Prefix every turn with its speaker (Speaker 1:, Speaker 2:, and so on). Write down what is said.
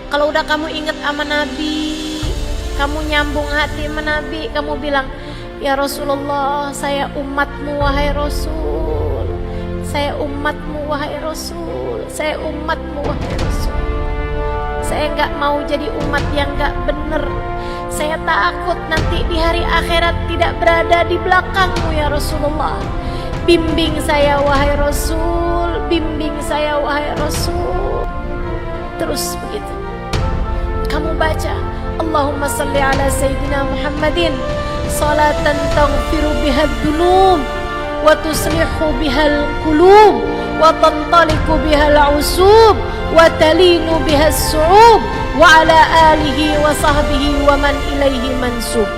Speaker 1: Kalau udah kamu ingat sama Nabi, kamu nyambung hati sama Nabi, kamu bilang, ya Rasulullah, saya umatmu wahai Rasul. Saya umatmu wahai Rasul. Saya umatmu wahai Rasul. Saya gak mau jadi umat yang gak bener. Saya takut nanti di hari akhirat tidak berada di belakangmu ya Rasulullah. Bimbing saya wahai Rasul. Bimbing saya wahai Rasul. Terus begitu kamu baca, Allahumma salli ala Sayyidina Muhammadin salatan taghfiru bihad dunub wa tuslihu bihal qulub wa tantaliku bihal usub wa talinu bihas su'ub wa ala alihi wa sahbihi wa man ilaihi mansub.